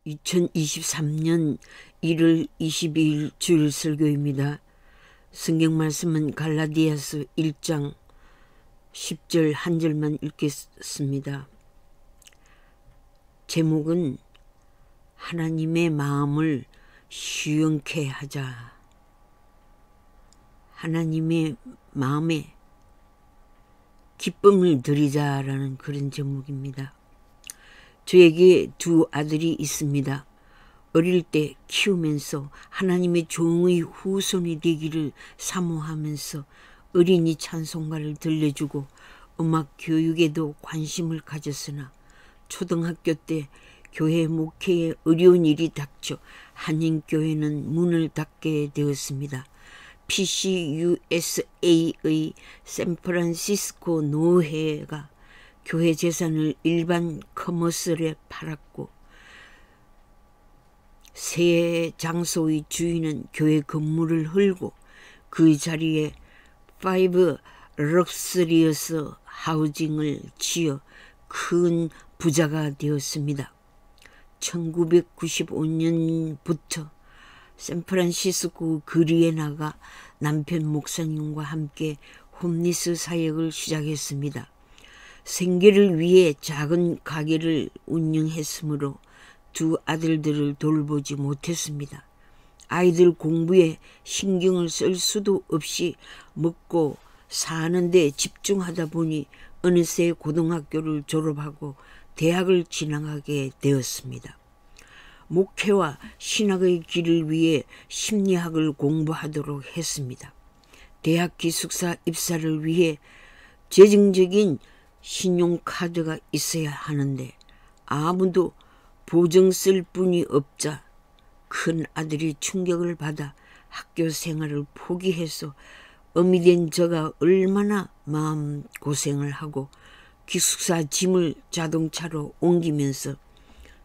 2023년 1월 22일 주일 설교입니다. 성경 말씀은 갈라디아서 1장 10절 한 절만 읽겠습니다. 제목은 하나님의 마음을 시원케 하자. 하나님의 마음에 기쁨을 드리자라는 그런 제목입니다. 저에게 두 아들이 있습니다. 어릴 때 키우면서 하나님의 종의 후손이 되기를 사모하면서 어린이 찬송가를 들려주고 음악 교육에도 관심을 가졌으나 초등학교 때 교회 목회에 어려운 일이 닥쳐 한인교회는 문을 닫게 되었습니다. PCUSA의 샌프란시스코 노회가 교회 재산을 일반 커머스에 팔았고 새 장소의 주인은 교회 건물을 헐고 그 자리에 5 럭셔리어스 하우징을 지어 큰 부자가 되었습니다. 1995년부터 샌프란시스코 거리에 나가 남편 목사님과 함께 홈리스 사역을 시작했습니다. 생계를 위해 작은 가게를 운영했으므로 두 아들들을 돌보지 못했습니다. 아이들 공부에 신경을 쓸 수도 없이 먹고 사는 데 집중하다 보니 어느새 고등학교를 졸업하고 대학을 진학하게 되었습니다. 목회와 신학의 길을 위해 심리학을 공부하도록 했습니다. 대학 기숙사 입사를 위해 재정적인 신용카드가 있어야 하는데 아무도 보증 쓸 분이 없자 큰 아들이 충격을 받아 학교 생활을 포기해서 어미 된 저가 얼마나 마음고생을 하고 기숙사 짐을 자동차로 옮기면서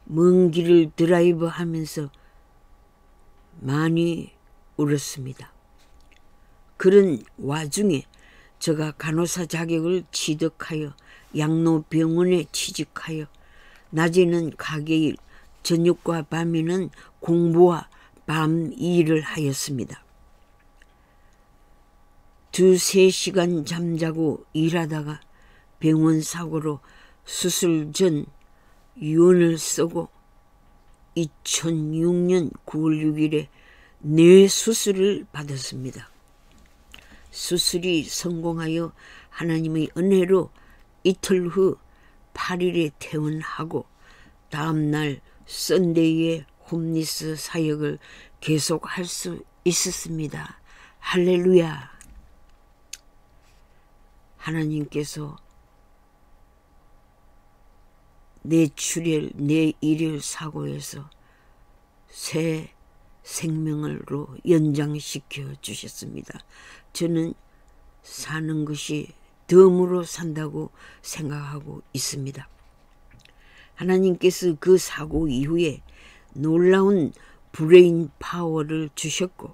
먼 길을 드라이브하면서 많이 울었습니다. 그런 와중에 저가 간호사 자격을 취득하여 양로병원에 취직하여 낮에는 가게일, 저녁과 밤에는 공부와 밤 일을 하였습니다. 2-3시간 잠자고 일하다가 병원 사고로 수술 전 유언을 쓰고 2006년 9월 6일에 뇌 수술을 받았습니다. 수술이 성공하여 하나님의 은혜로 이틀 후 8일에 퇴원하고 다음날 썬데이에 홈리스 사역을 계속할 수 있었습니다. 할렐루야! 하나님께서 내 출혈, 내 일일 사고에서 새 생명으로 연장시켜 주셨습니다. 저는 사는 것이 덤으로 산다고 생각하고 있습니다. 하나님께서 그 사고 이후에 놀라운 브레인 파워를 주셨고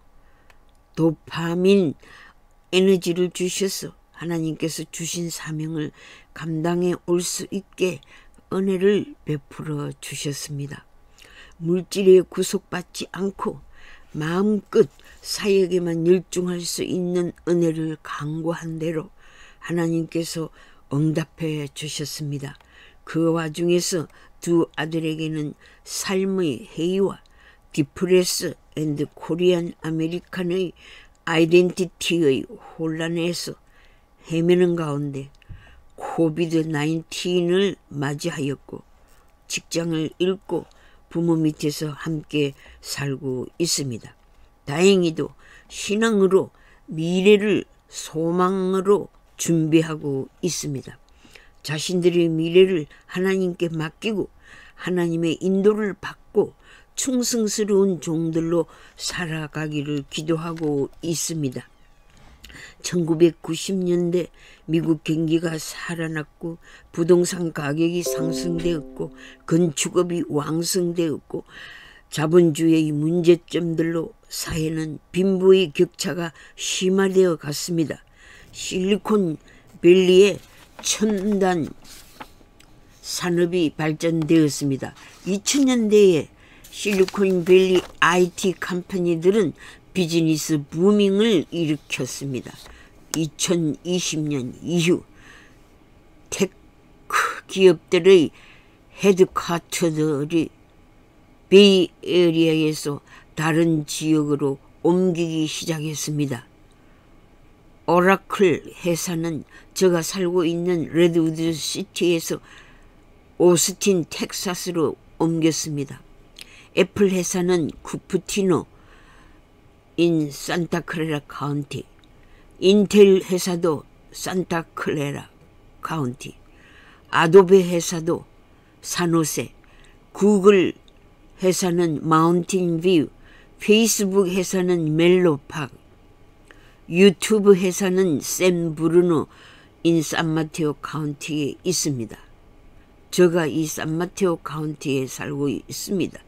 도파민 에너지를 주셔서 하나님께서 주신 사명을 감당해 올 수 있게 은혜를 베풀어 주셨습니다. 물질에 구속받지 않고 마음껏 사역에만 열중할 수 있는 은혜를 강구한 대로 하나님께서 응답해 주셨습니다. 그 와중에서 두 아들에게는 삶의 해이와 디프레스 앤드 코리안 아메리칸의 아이덴티티의 혼란에서 헤매는 가운데 코비드-19을 맞이하였고 직장을 잃고 부모 밑에서 함께 살고 있습니다. 다행히도 신앙으로 미래를 소망으로 준비하고 있습니다. 자신들의 미래를 하나님께 맡기고 하나님의 인도를 받고 충성스러운 종들로 살아가기를 기도하고 있습니다. 1990년대 미국 경기가 살아났고 부동산 가격이 상승되었고 건축업이 왕성되었고 자본주의의 문제점들로 사회는 빈부의 격차가 심화되어 갔습니다. 실리콘밸리에 첨단 산업이 발전되었습니다. 2000년대에 실리콘밸리 IT 컴퍼니들은 비즈니스 부밍을 일으켰습니다. 2020년 이후 테크 기업들의 헤드쿼터들이 베이에리아에서 다른 지역으로 옮기기 시작했습니다. 오라클 회사는 제가 살고 있는 레드우드 시티에서 오스틴 텍사스로 옮겼습니다. 애플 회사는 쿠프티노 인 산타클라라 카운티, 인텔 회사도 산타클라라 카운티, 아도베 회사도 산호세, 구글 회사는 마운틴 뷰, 페이스북 회사는 멜로팍, 유튜브 회사는 샌 브루노 인 산마테오 카운티에 있습니다. 제가 이 산마테오 카운티에 살고 있습니다.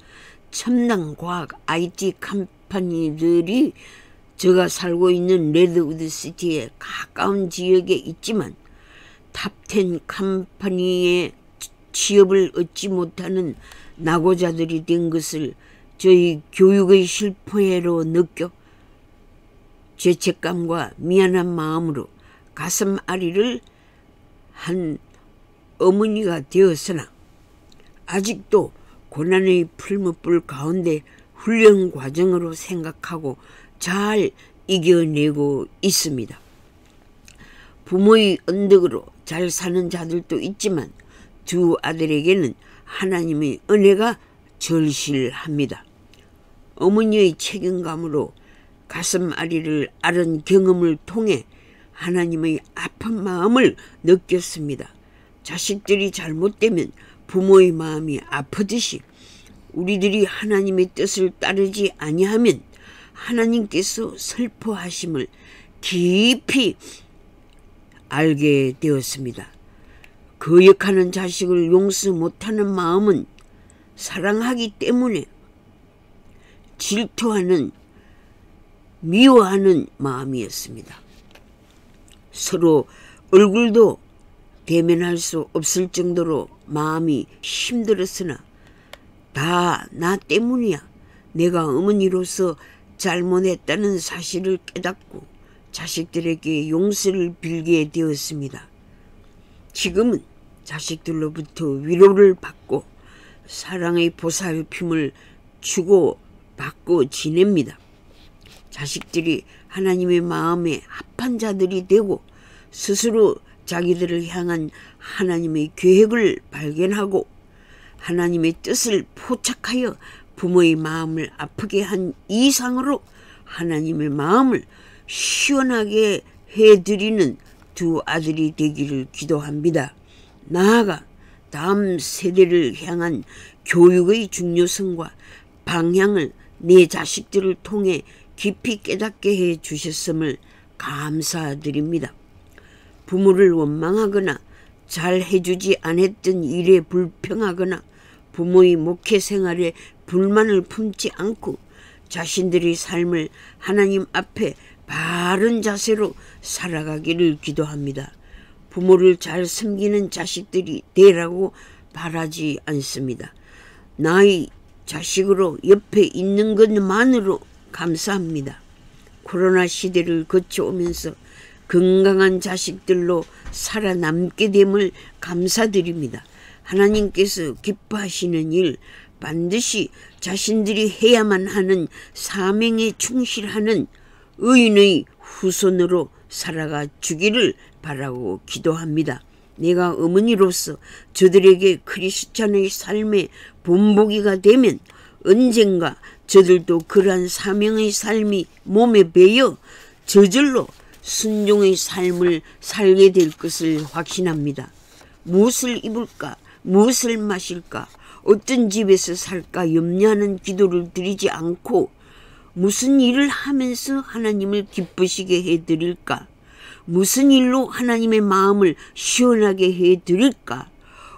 첨단 과학 IT 컴퍼니들이 제가 살고 있는 레드우드 시티에 가까운 지역에 있지만 탑10 컴퍼니에 취업을 얻지 못하는 낙오자들이 된 것을 저희 교육의 실패로 느껴 죄책감과 미안한 마음으로 가슴 아리를 한 어머니가 되었으나 아직도 고난의 풀무불 가운데 훈련 과정으로 생각하고 잘 이겨내고 있습니다. 부모의 언덕으로 잘 사는 자들도 있지만 두 아들에게는 하나님의 은혜가 절실합니다. 어머니의 책임감으로 가슴 아리를 앓은 경험을 통해 하나님의 아픈 마음을 느꼈습니다. 자식들이 잘못되면 부모의 마음이 아프듯이 우리들이 하나님의 뜻을 따르지 아니하면 하나님께서 슬퍼하심을 깊이 알게 되었습니다. 거역하는 자식을 용서 못하는 마음은 사랑하기 때문에 질투하는, 미워하는 마음이었습니다. 서로 얼굴도 대면할 수 없을 정도로 마음이 힘들었으나 다 나 때문이야. 내가 어머니로서 잘못했다는 사실을 깨닫고 자식들에게 용서를 빌게 되었습니다. 지금은 자식들로부터 위로를 받고 사랑의 보살핌을 주고받고 지냅니다. 자식들이 하나님의 마음에 합한 자들이 되고 스스로 자기들을 향한 하나님의 계획을 발견하고 하나님의 뜻을 포착하여 부모의 마음을 아프게 한 이상으로 하나님의 마음을 시원하게 해드리는 두 아들이 되기를 기도합니다. 나아가 다음 세대를 향한 교육의 중요성과 방향을 내 자식들을 통해 깊이 깨닫게 해 주셨음을 감사드립니다. 부모를 원망하거나 잘 해주지 않았던 일에 불평하거나 부모의 목회 생활에 불만을 품지 않고 자신들의 삶을 하나님 앞에 바른 자세로 살아가기를 기도합니다. 부모를 잘 섬기는 자식들이 되라고 바라지 않습니다. 나의 자식으로 옆에 있는 것만으로 감사합니다. 코로나 시대를 거쳐오면서 건강한 자식들로 살아남게 됨을 감사드립니다. 하나님께서 기뻐하시는 일, 반드시 자신들이 해야만 하는 사명에 충실하는 의인의 후손으로 살아가 주기를 바라고 기도합니다. 내가 어머니로서 저들에게 크리스찬의 삶의 본보기가 되면 언젠가 저들도 그러한 사명의 삶이 몸에 배어 저절로 순종의 삶을 살게 될 것을 확신합니다. 무엇을 입을까? 무엇을 마실까? 어떤 집에서 살까? 염려하는 기도를 드리지 않고 무슨 일을 하면서 하나님을 기쁘시게 해드릴까? 무슨 일로 하나님의 마음을 시원하게 해드릴까?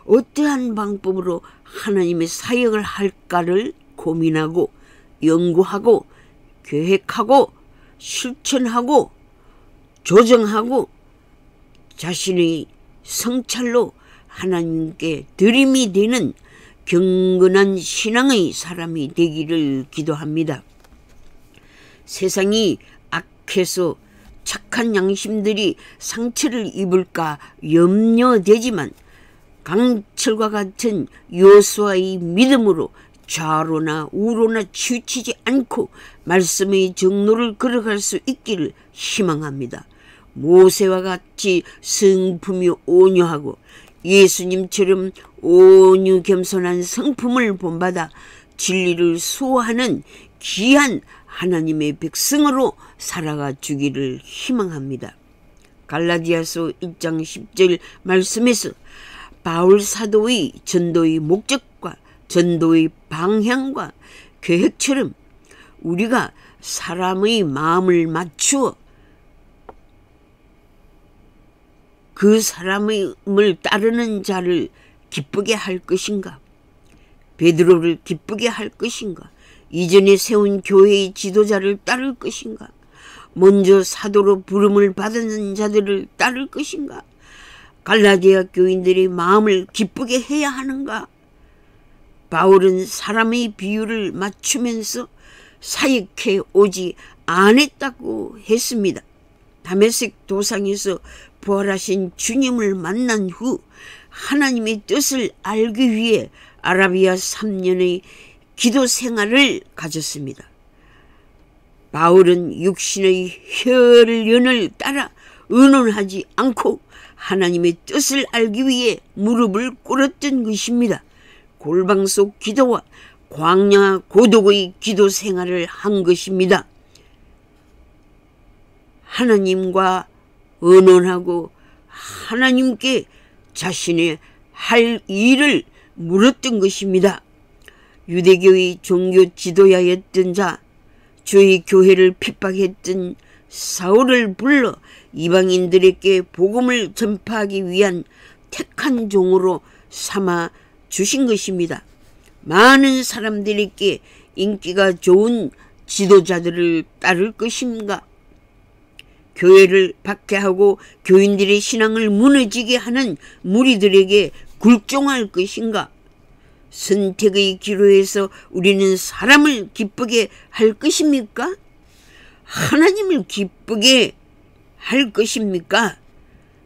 어떠한 방법으로 하나님의 사역을 할까를 고민하고 연구하고 계획하고 실천하고 조정하고 자신의 성찰로 하나님께 드림이 되는 경건한 신앙의 사람이 되기를 기도합니다. 세상이 악해서 착한 양심들이 상처를 입을까 염려되지만 강철과 같은 여호수아의 믿음으로 좌로나 우로나 치우치지 않고 말씀의 정로를 걸어갈 수 있기를 희망합니다. 모세와 같이 성품이 온유하고 예수님처럼 온유 겸손한 성품을 본받아 진리를 수호하는 귀한 하나님의 백성으로 살아가 주기를 희망합니다. 갈라디아서 1장 10절 말씀에서 바울 사도의 전도의 목적과 전도의 방향과 계획처럼 우리가 사람의 마음을 맞추어 그 사람을 따르는 자를 기쁘게 할 것인가? 베드로를 기쁘게 할 것인가? 이전에 세운 교회의 지도자를 따를 것인가? 먼저 사도로 부름을 받은 자들을 따를 것인가? 갈라디아 교인들의 마음을 기쁘게 해야 하는가? 바울은 사람의 비유를 맞추면서 사역해 오지 않았다고 했습니다. 다메섹 도상에서 부활하신 주님을 만난 후 하나님의 뜻을 알기 위해 아라비아 3년의 기도 생활을 가졌습니다. 바울은 육신의 혈연을 따라 의논하지 않고 하나님의 뜻을 알기 위해 무릎을 꿇었던 것입니다. 골방 속 기도와 광야 고독의 기도 생활을 한 것입니다. 하나님과 의논하고 하나님께 자신의 할 일을 물었던 것입니다. 유대교의 종교 지도자였던 자, 주의 교회를 핍박했던 사울을 불러 이방인들에게 복음을 전파하기 위한 택한 종으로 삼아 주신 것입니다. 많은 사람들에게 인기가 좋은 지도자들을 따를 것인가? 교회를 박해하고 교인들의 신앙을 무너지게 하는 무리들에게 굴종할 것인가? 선택의 기로에서 우리는 사람을 기쁘게 할 것입니까? 하나님을 기쁘게 할 것입니까?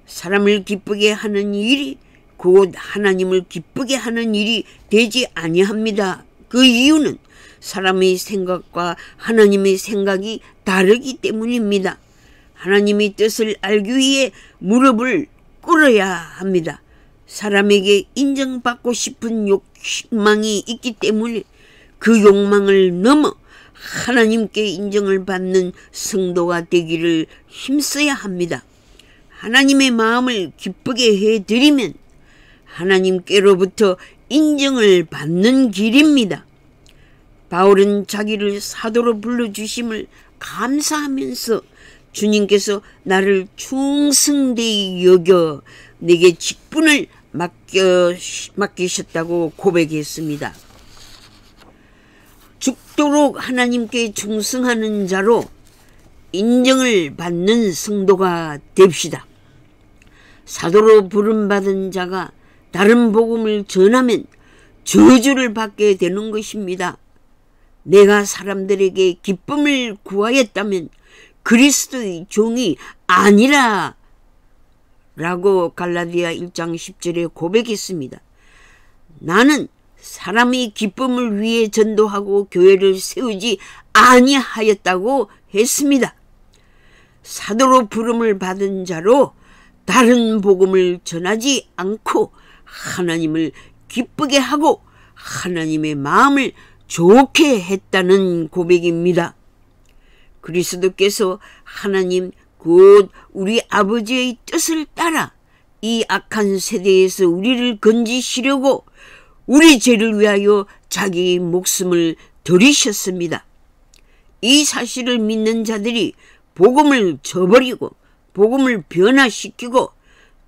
사람을 기쁘게 하는 일이 곧 하나님을 기쁘게 하는 일이 되지 아니합니다. 그 이유는 사람의 생각과 하나님의 생각이 다르기 때문입니다. 하나님의 뜻을 알기 위해 무릎을 꿇어야 합니다. 사람에게 인정받고 싶은 욕망이 있기 때문에 그 욕망을 넘어 하나님께 인정을 받는 성도가 되기를 힘써야 합니다. 하나님의 마음을 기쁘게 해드리면 하나님께로부터 인정을 받는 길입니다. 바울은 자기를 사도로 불러주심을 감사하면서 주님께서 나를 충성되이 여겨 내게 직분을 맡기셨다고 고백했습니다. 죽도록 하나님께 충성하는 자로 인정을 받는 성도가 됩시다. 사도로 부름받은 자가 다른 복음을 전하면 저주를 받게 되는 것입니다. 내가 사람들에게 기쁨을 구하였다면 그리스도의 종이 아니라 라고 갈라디아 1장 10절에 고백했습니다. 나는 사람의 기쁨을 위해 전도하고 교회를 세우지 아니하였다고 했습니다. 사도로 부름을 받은 자로 다른 복음을 전하지 않고 하나님을 기쁘게 하고 하나님의 마음을 좋게 했다는 고백입니다. 그리스도께서 하나님 곧 우리 아버지의 뜻을 따라 이 악한 세대에서 우리를 건지시려고 우리 죄를 위하여 자기 목숨을 들이셨습니다. 이 사실을 믿는 자들이 복음을 저버리고 복음을 변화시키고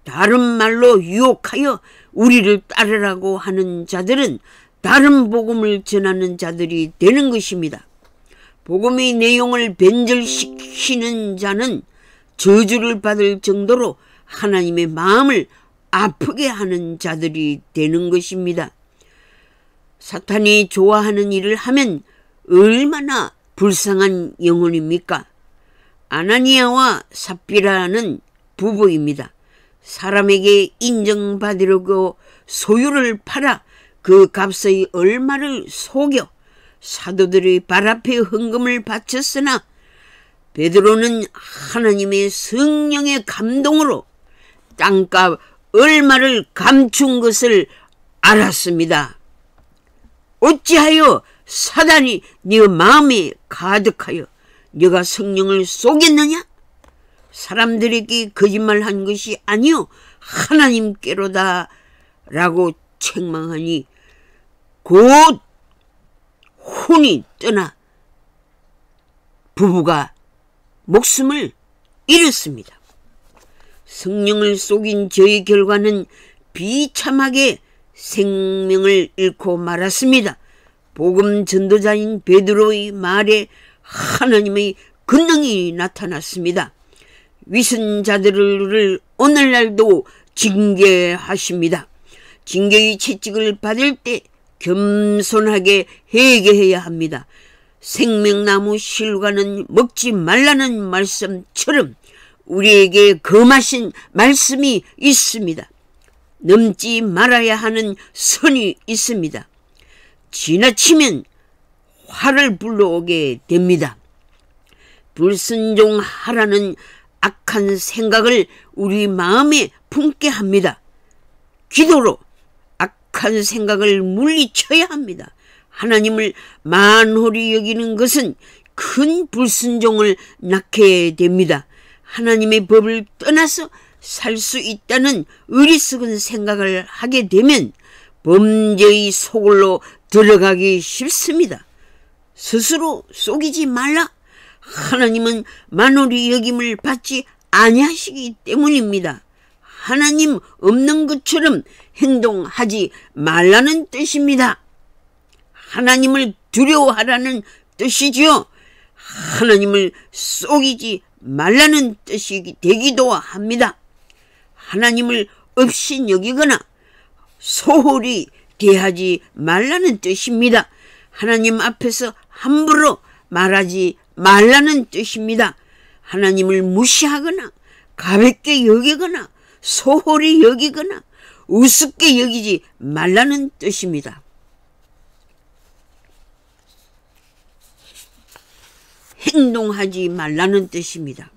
다른 말로 유혹하여 우리를 따르라고 하는 자들은 다른 복음을 전하는 자들이 되는 것입니다. 복음의 내용을 변절시키는 자는 저주를 받을 정도로 하나님의 마음을 아프게 하는 자들이 되는 것입니다. 사탄이 좋아하는 일을 하면 얼마나 불쌍한 영혼입니까? 아나니아와 삽비라는 부부입니다. 사람에게 인정받으려고 소유를 팔아 그 값의 얼마를 속여 사도들의 발 앞에 헌금을 바쳤으나 베드로는 하나님의 성령의 감동으로 땅값 얼마를 감춘 것을 알았습니다. 어찌하여 사단이 네 마음에 가득하여 네가 성령을 속였느냐? 사람들에게 거짓말한 것이 아니요 하나님께로다 라고 책망하니 곧 혼이 떠나 부부가 목숨을 잃었습니다. 성령을 속인 저의 결과는 비참하게 생명을 잃고 말았습니다. 복음 전도자인 베드로의 말에 하나님의 권능이 나타났습니다. 위선자들을 오늘날도 징계하십니다. 징계의 채찍을 받을 때 겸손하게 회개해야 합니다. 생명나무 실과는 먹지 말라는 말씀처럼 우리에게 금하신 말씀이 있습니다. 넘지 말아야 하는 선이 있습니다. 지나치면 화를 불러오게 됩니다. 불순종하라는 악한 생각을 우리 마음에 품게 합니다. 기도로 악한 생각을 물리쳐야 합니다. 하나님을 만홀히 여기는 것은 큰 불순종을 낳게 됩니다. 하나님의 법을 떠나서 살 수 있다는 어리석은 생각을 하게 되면 범죄의 소굴로 들어가기 쉽습니다. 스스로 속이지 말라. 하나님은 만홀히 여김을 받지 아니하시기 때문입니다. 하나님 없는 것처럼 행동하지 말라는 뜻입니다. 하나님을 두려워하라는 뜻이지요. 하나님을 속이지 말라는 뜻이 되기도 합니다. 하나님을 업신여기거나 소홀히 대하지 말라는 뜻입니다. 하나님 앞에서 함부로 말하지 말라는 뜻입니다. 하나님을 무시하거나 가볍게 여기거나 소홀히 여기거나 우습게 여기지 말라는 뜻입니다. 행동하지 말라는 뜻입니다.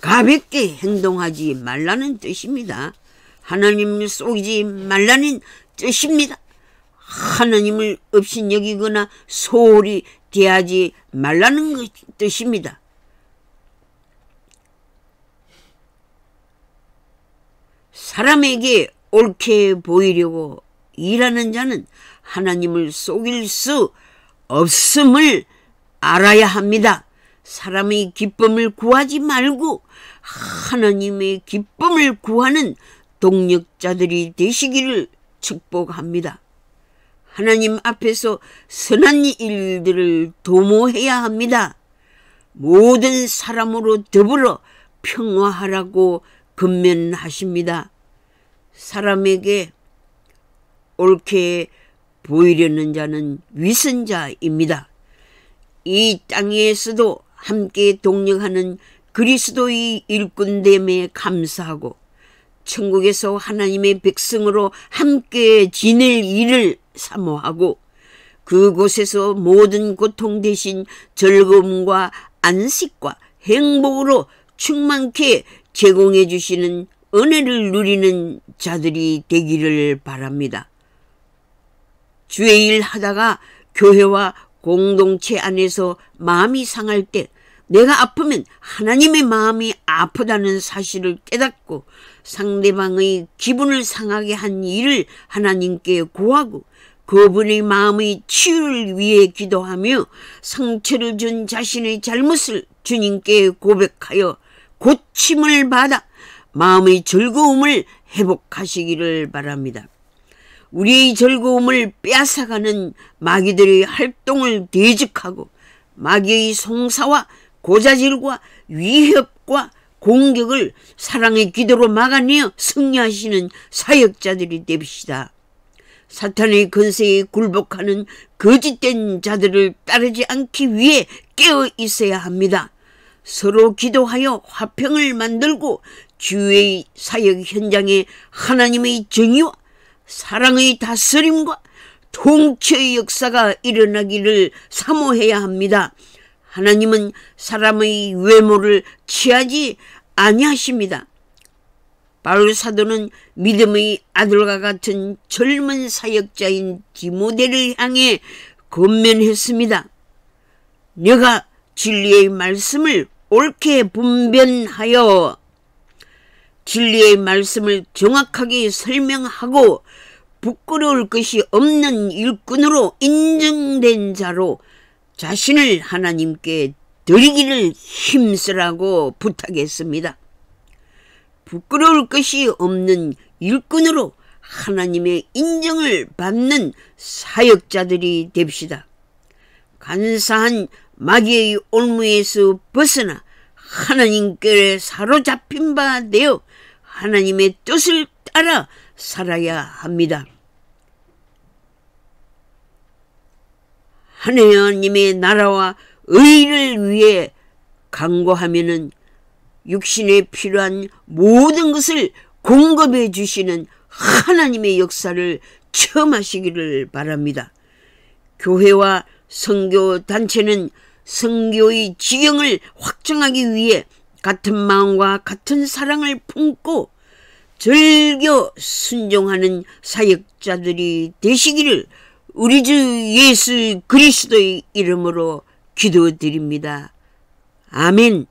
가볍게 행동하지 말라는 뜻입니다. 하나님을 속이지 말라는 뜻입니다. 하나님을 업신여기거나 소홀히 대하지 말라는 뜻입니다. 사람에게 옳게 보이려고 일하는 자는 하나님을 속일 수 없음을 알아야 합니다. 사람의 기쁨을 구하지 말고 하나님의 기쁨을 구하는 동력자들이 되시기를 축복합니다. 하나님 앞에서 선한 일들을 도모해야 합니다. 모든 사람으로 더불어 평화하라고 권면하십니다. 사람에게 옳게 보이려는 자는 위선자입니다. 이 땅에서도 함께 동력하는 그리스도의 일꾼됨에 감사하고 천국에서 하나님의 백성으로 함께 지낼 일을 사모하고 그곳에서 모든 고통 대신 즐거움과 안식과 행복으로 충만케 제공해 주시는 은혜를 누리는 자들이 되기를 바랍니다. 주의 일 하다가 교회와 공동체 안에서 마음이 상할 때 내가 아프면 하나님의 마음이 아프다는 사실을 깨닫고 상대방의 기분을 상하게 한 일을 하나님께 구하고 그분의 마음의 치유를 위해 기도하며 상처를 준 자신의 잘못을 주님께 고백하여 고침을 받아 마음의 즐거움을 회복하시기를 바랍니다. 우리의 즐거움을 빼앗아가는 마귀들의 활동을 대적하고 마귀의 송사와 고자질과 위협과 공격을 사랑의 기도로 막아내어 승리하시는 사역자들이 됩시다. 사탄의 권세에 굴복하는 거짓된 자들을 따르지 않기 위해 깨어 있어야 합니다. 서로 기도하여 화평을 만들고 주의 사역 현장에 하나님의 정의와 사랑의 다스림과 통치의 역사가 일어나기를 사모해야 합니다. 하나님은 사람의 외모를 취하지 아니하십니다. 바울 사도는 믿음의 아들과 같은 젊은 사역자인 디모데를 향해 권면했습니다. 내가 진리의 말씀을 옳게 분별하여 진리의 말씀을 정확하게 설명하고 부끄러울 것이 없는 일꾼으로 인정된 자로 자신을 하나님께 드리기를 힘쓰라고 부탁했습니다. 부끄러울 것이 없는 일꾼으로 하나님의 인정을 받는 사역자들이 됩시다. 간사한 마귀의 올무에서 벗어나 하나님께 사로잡힌 바 되어 하나님의 뜻을 따라 살아야 합니다. 하나님의 나라와 의를 위해 간구하면은 육신에 필요한 모든 것을 공급해 주시는 하나님의 역사를 체험하시기를 바랍니다. 교회와 선교단체는 선교의 지경을 확정하기 위해 같은 마음과 같은 사랑을 품고 즐겨 순종하는 사역자들이 되시기를 우리 주 예수 그리스도의 이름으로 기도드립니다. 아멘.